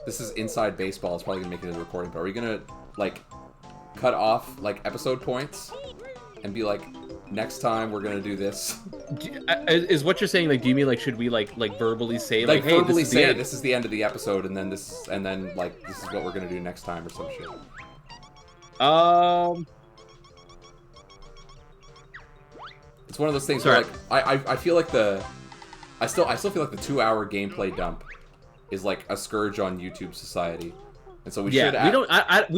this is inside baseball. It's probably gonna make it into the recording. But are we gonna like cut off like episode points and be like, next time we're gonna do this? Is what you're saying like? Do you mean like should we like verbally say like, hey, verbally this is the end? this is the end of the episode, and then like this is what we're gonna do next time or some shit? It's one of those things where, like, I feel like I still feel like the 2-hour gameplay dump is like a scourge on YouTube society, and so we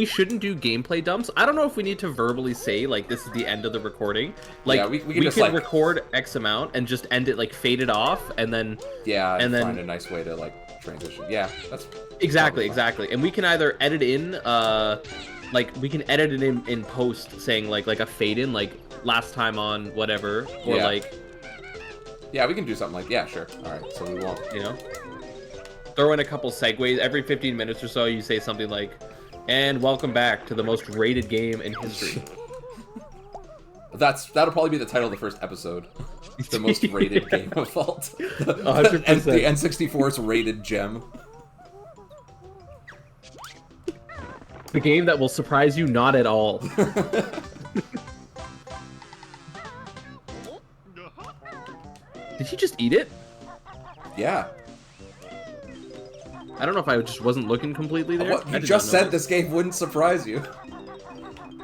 shouldn't do gameplay dumps. I don't know if we need to verbally say like this is the end of the recording. Like yeah, we can just could like record X amount and just end it like fade it off, and then and then find a nice way to like transition. Yeah, that's exactly. And we can either edit in like we can edit it in post saying like a fade in like last time on whatever, or like yeah, we can do something like sure. All right, so we won't, throw in a couple segues every 15 minutes or so. You say something like, and welcome back to the most rated game in history. That'll probably be the title of the first episode. The most rated game of all time. 100%. The N64's rated gem. The game that will surprise you not at all. Did he just eat it? Yeah. I don't know if I just wasn't looking completely there. What? You just said this game wouldn't surprise you.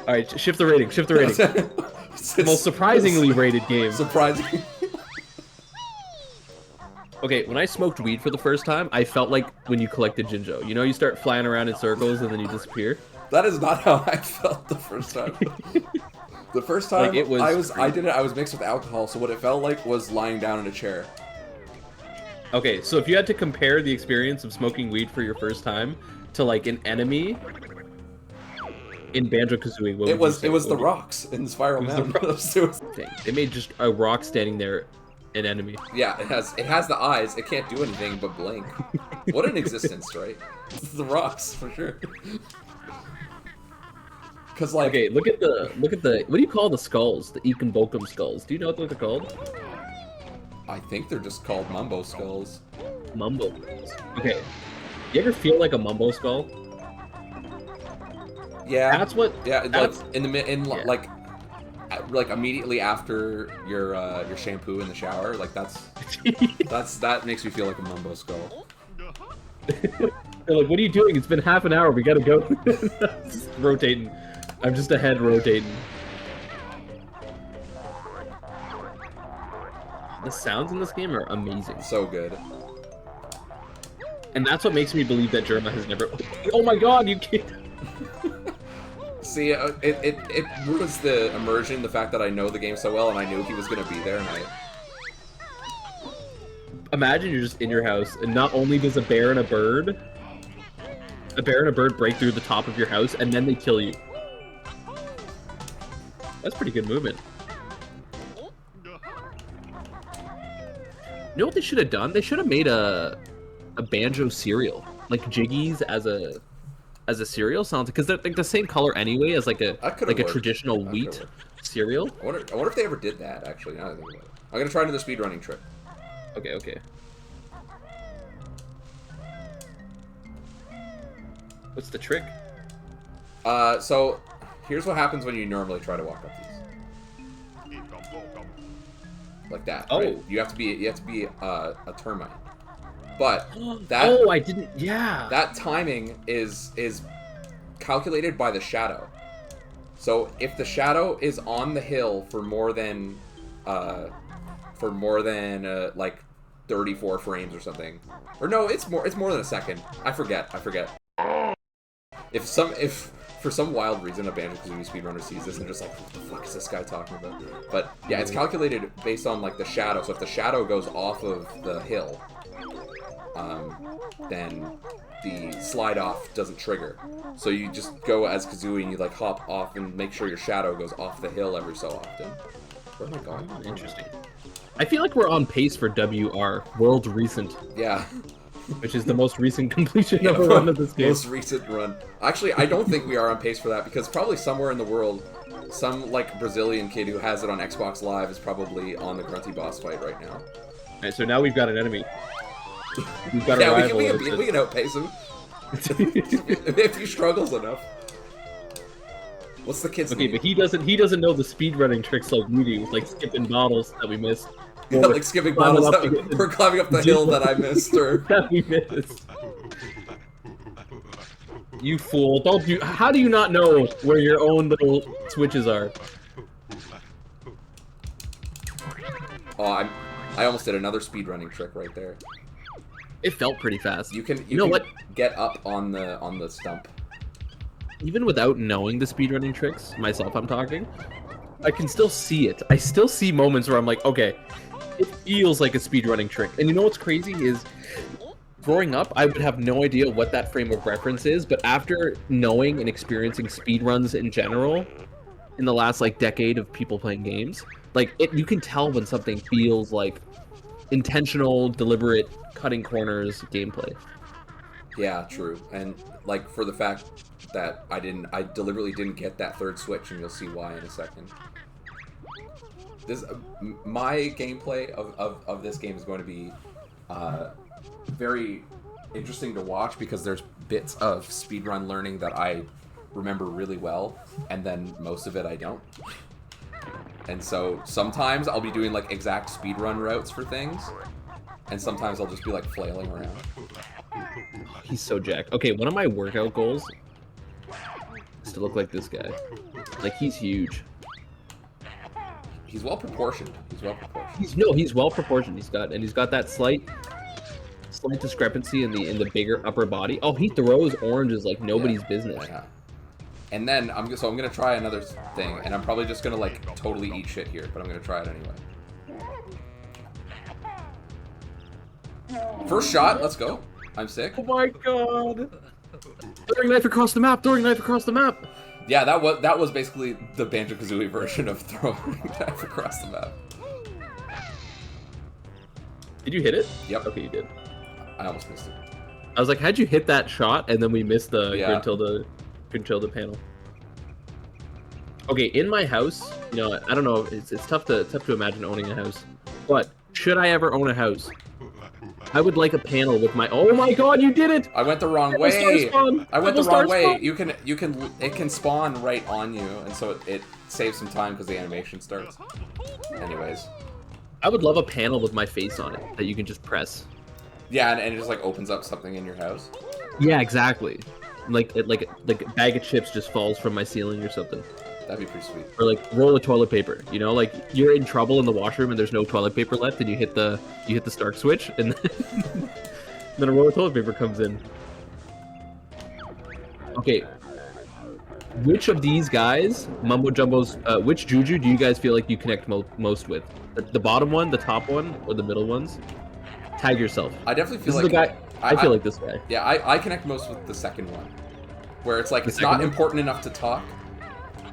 Alright, shift the rating. The most surprisingly rated game. Surprising. Okay, when I smoked weed for the first time, I felt like when you collected Jinjo. You know, you start flying around in circles and then you disappear? That is not how I felt the first time. The first time like I was mixed with alcohol, so what it felt like was lying down in a chair. Okay, so if you had to compare the experience of smoking weed for your first time to like an enemy in Banjo-Kazooie, what would you say? It was the rocks in Spiral Mountain. They made just a rock standing there an enemy. Yeah, it has the eyes. It can't do anything but blink. What an existence, right? It's the rocks for sure. Cause like, okay, look at the what do you call the skulls? The Ekenbokum skulls. Do you know what they're called? I think they're just called Mumbo skulls. Mumbo skulls. Okay. You ever feel like a Mumbo skull? Yeah. That's what. Yeah. That's, like immediately after your shampoo in the shower, like that makes me feel like a Mumbo skull. They're like, what are you doing? It's been half an hour. We gotta go. Rotating. I'm just ahead rotating. The sounds in this game are amazing. So good. And that's what makes me believe that Germa has never... Oh my god, you can't... See, it ruins the immersion, the fact that I know the game so well and I knew he was going to be there and Imagine you're just in your house and not only does a bear and a bird break through the top of your house and then they kill you. That's pretty good movement. You know what they should have done? They should have made a Banjo cereal, like Jiggies as a cereal. Sounds because they're like the same color anyway as like a traditional wheat cereal. I wonder if they ever did that actually. Now that I think about it, I'm gonna try another speedrunning trick. Okay. What's the trick? So here's what happens when you normally try to walk up these. Like that. Oh, right? You have to be a termite. But that I didn't. Yeah. That timing is calculated by the shadow. So if the shadow is on the hill for more than like 34 frames or something, or no, it's more than a second. I forget. If for some wild reason a Banjo-Kazooie speedrunner sees this and just like, what the fuck is this guy talking about? But yeah, it's calculated based on like the shadow. So if the shadow goes off of the hill, then the slide off doesn't trigger. So you just go as Kazooie and you like hop off and make sure your shadow goes off the hill every so often. Where am I going? Interesting. I feel like we're on pace for WR, World Recent. Yeah. Which is the most recent completion of a run of this game. Most recent run. Actually, I don't think we are on pace for that, because probably somewhere in the world, some like Brazilian kid who has it on Xbox Live is probably on the Grunty boss fight right now. Alright, so now we've got an enemy. We've got a rival. We can outpace him. if he struggles enough. What's the kid's name? Okay, but he doesn't know the speedrunning tricks like we do, like skipping bottles that we missed. Yeah, like skipping bottles that we're climbing up the hill that I missed, or that we missed. You fool! Don't you? How do you not know where your own little switches are? Oh, I almost did another speedrunning trick right there. It felt pretty fast. You can get up on the stump. Even without knowing the speedrunning tricks, myself I'm talking, I can still see it. I still see moments where I'm like, okay, it feels like a speedrunning trick. And you know what's crazy is, growing up, I would have no idea what that frame of reference is, but after knowing and experiencing speedruns in general, in the last like decade of people playing games, like you can tell when something feels like intentional, deliberate, cutting corners gameplay. Yeah, true. And like for the fact that I deliberately didn't get that third switch, and you'll see why in a second. This my gameplay of this game is going to be very interesting to watch, because there's bits of speedrun learning that I remember really well, and then most of it I don't. And so sometimes I'll be doing like exact speedrun routes for things, and sometimes I'll just be like flailing around. He's so jacked. Okay, one of my workout goals is to look like this guy. Like, he's huge. He's well proportioned. He's well proportioned. He's well proportioned. He's got that slight discrepancy in the bigger upper body. Oh, he throws oranges like nobody's business. Yeah. And then I'm gonna try another thing, and I'm probably just gonna like totally eat shit here, but I'm gonna try it anyway. First shot, let's go. I'm sick. Oh my god! Throwing knife across the map. Throwing knife across the map. Yeah, that was basically the Banjo-Kazooie version of throwing knife across the map. Did you hit it? Yep. Okay, you did. I almost missed it. I was like, how'd you hit that shot? And then we missed the Grintilda panel. Okay, in my house, you know, I don't know, it's tough to imagine owning a house. But should I ever own a house, I would like a panel with my. Oh my god, you did it! I went the wrong way. I went the wrong way. It can spawn right on you, and so it saves some time because the animation starts. Anyways, I would love a panel with my face on it that you can just press. Yeah, and it just like opens up something in your house. Yeah, exactly. Like a bag of chips just falls from my ceiling or something. That'd be pretty sweet. Or like roll of toilet paper. You know, like you're in trouble in the washroom and there's no toilet paper left, and you hit the start switch, and then a roll of toilet paper comes in. Okay. Which of these guys, Mumbo Jumbo's, which Juju do you guys feel like you connect most with? The bottom one, the top one, or the middle ones? Tag yourself. I definitely feel like the guy. I feel like this guy. Yeah, I connect most with the second one, where it's like it's not important enough to talk,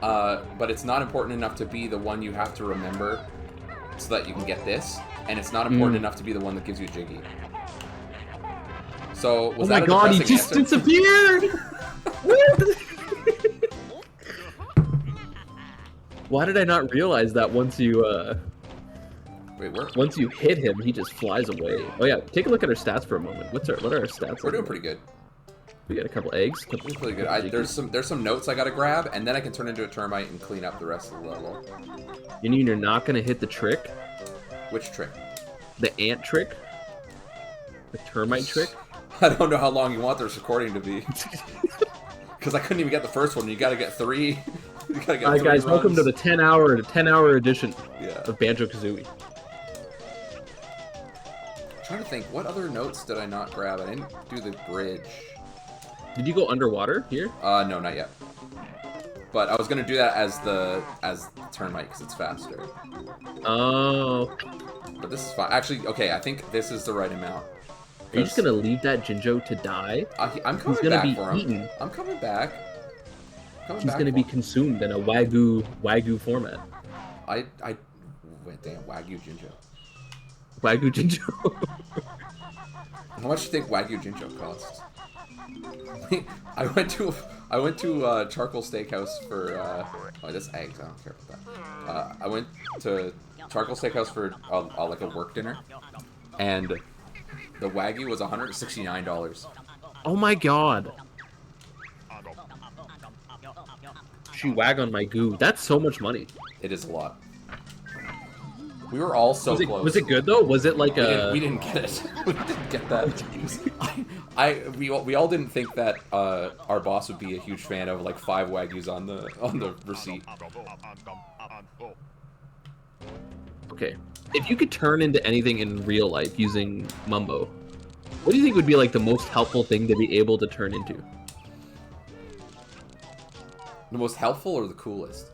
but it's not important enough to be the one you have to remember, so that you can get this, and it's not important enough to be the one that gives you Jiggy. So was that a depressing answer? Oh my god, he just disappeared! Why did I not realize that once you Wait, where? Once you hit him, he just flies away. Oh yeah, take a look at our stats for a moment. What are our stats? We're doing pretty good. We got a couple eggs. Pretty good. There's some notes I gotta grab, and then I can turn into a termite and clean up the rest of the level. You mean you're not gonna hit the trick? Which trick? The ant trick? The termite trick? I don't know how long you want this recording to be. Because I couldn't even get the first one. You gotta get 3. You gotta get Alright guys, welcome to the 10-hour edition of Banjo-Kazooie. I'm trying to think, what other notes did I not grab? I didn't do the bridge. Did you go underwater here? No, not yet. But I was gonna do that as the termite because it's faster. Oh. But this is fine. Actually, okay, I think this is the right amount. Are you just gonna leave that Jinjo to die? I'm coming back for him. Eaten. I'm coming back. He's gonna be consumed in a Wagyu format. Wait, damn, Wagyu Jinjo. Wagyu Jinjo. How much do you think Wagyu Jinjo costs? I went to Charcoal Steakhouse for oh, that's eggs. I don't care about that. I went to Charcoal Steakhouse for like a work dinner, and the Wagyu was $169. Oh my god. She wag on my goo. That's so much money. It is a lot. We were all so close. Was it good though? Was it like we didn't get it. We didn't get that. We all didn't think that our boss would be a huge fan of like 5 wagyus on the receipt. Okay. If you could turn into anything in real life using Mumbo, what do you think would be like the most helpful thing to be able to turn into? The most helpful or the coolest?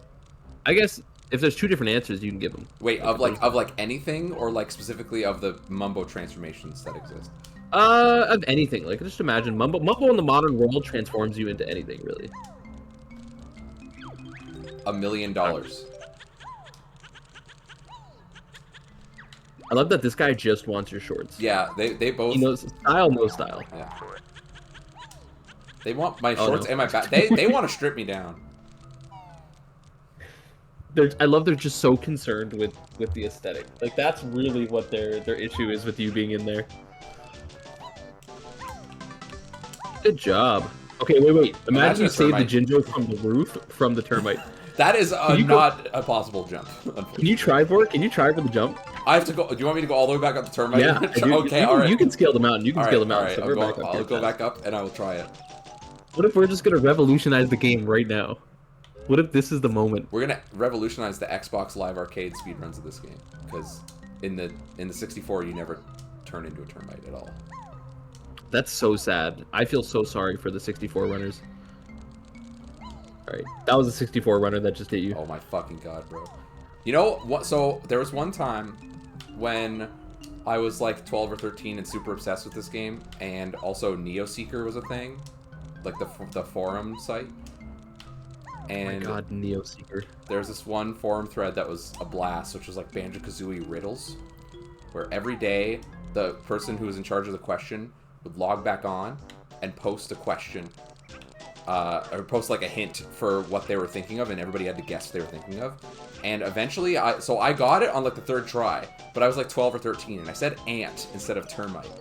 I guess if there's 2 different answers, you can give them. Wait, of anything or like specifically of the Mumbo transformations that exist? Of anything. Like just imagine Mumbo in the modern world transforms you into anything, really. $1 million. I love that this guy just wants your shorts. Yeah, they both. He knows style, no style. Yeah. They want my shorts and my back. They want to strip me down. I love they're just so concerned with the aesthetic. Like that's really what their issue is with you being in there. Good job. Okay, wait. Imagine you save the Jinjo from the roof from the termite. That is not a possible jump. Can you try for it? Can you try for the jump? I have to go. Do you want me to go all the way back up the termite? Yeah. Okay, all right. You can scale the mountain. You can scale the mountain. All right, I'll go back up and I will try it. What if we're just gonna revolutionize the game right now? What if this is the moment? We're gonna revolutionize the Xbox Live Arcade speedruns of this game because in the 64 you never turn into a termite at all. That's so sad. I feel so sorry for the 64 runners. Alright, that was a 64 runner that just hit you. Oh my fucking god, bro. You know what? So there was one time when I was like 12 or 13 and super obsessed with this game, and also Neoseeker was a thing, like the forum site. And oh my god, Neoseeker. There's this one forum thread that was a blast, which was like Banjo-Kazooie riddles, where every day the person who was in charge of the question would log back on and post a question, or post like a hint for what they were thinking of, and everybody had to guess what they were thinking of. And eventually, I got it on like the 3rd try, but I was like 12 or 13, and I said ant instead of termite.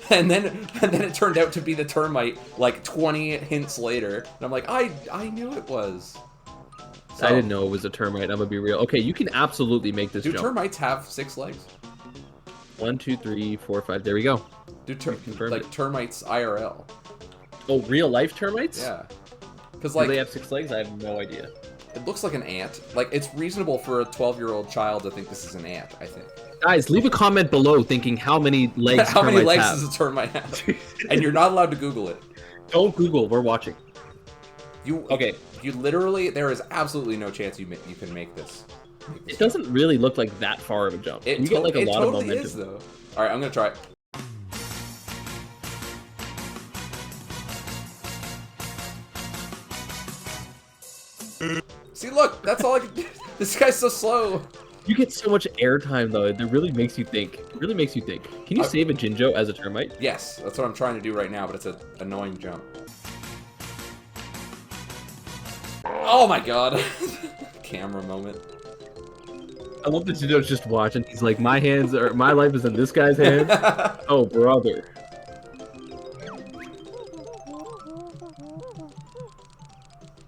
and then it turned out to be the termite like 20 hints later, and I'm like, I knew it was. So, I didn't know it was a termite. I'm gonna be real. Okay, you can absolutely make this jump. Do termites have 6 legs? 1, 2, 3, 4, 5. There we go. Do termites IRL? Oh, real life termites? Yeah. Because like, do they have 6 legs? I have no idea. It looks like an ant. Like, it's reasonable for a 12-year-old child to think this is an ant, I think. Guys, leave a comment below thinking how many legs how many legs have. does a termite have? And you're not allowed to Google it. Don't Google. We're watching. Okay. You literally, there is absolutely no chance you can make this. It doesn't really look like that far of a jump. You get like a lot of momentum. It is, though. All right, I'm gonna try it. See, look, that's all I can do. This guy's so slow. You get so much airtime, though. It really makes you think. It really makes you think. Can you save a Jinjo as a termite? Yes, that's what I'm trying to do right now, but it's an annoying jump. Oh my god. Camera moment. I love that Jinjo's just watching. He's like, my life is in this guy's hands. Oh, brother.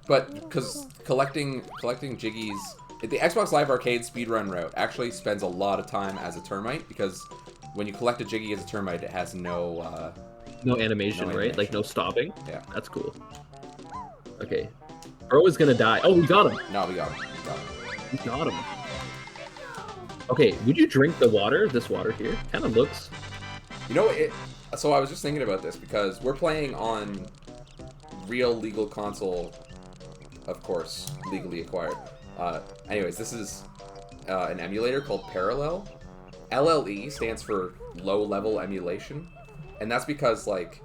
But because collecting Jiggies, the Xbox Live Arcade speedrun route actually spends a lot of time as a termite, because when you collect a Jiggy as a termite, it has no animation, right? Like no stopping. Yeah, that's cool. Okay, Bro is gonna die. Oh, we got him. No, we got him. We got him. Okay, would you drink the water? This water here kind of looks. You know it. So I was just thinking about this because we're playing on real legal console, of course, legally acquired. Anyways, this is an emulator called Parallel. LLE stands for low-level emulation, and that's because like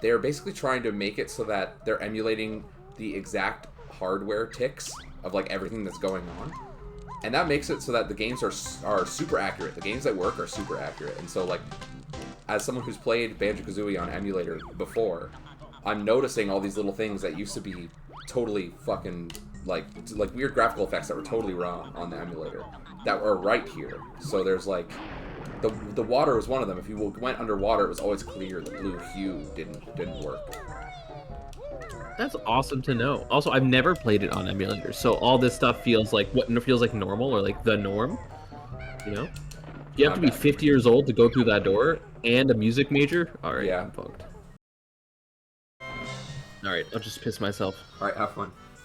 they're basically trying to make it so that they're emulating the exact hardware ticks of like everything that's going on, and that makes it so that the games are super accurate. The games that work are super accurate, and so like as someone who's played Banjo-Kazooie on emulator before, I'm noticing all these little things that used to be totally fucking like weird graphical effects that were totally wrong on the emulator that are right here. So there's like The water was one of them. If you went underwater, it was always clear. The blue hue didn't work. That's awesome to know. Also, I've never played it on emulators, so all this stuff feels like what feels like normal or like the norm. You know, you have to be 50 years old to go through that door and a music major. All right, Yeah. I'm fucked. All right, I'll just piss myself. All right, have fun.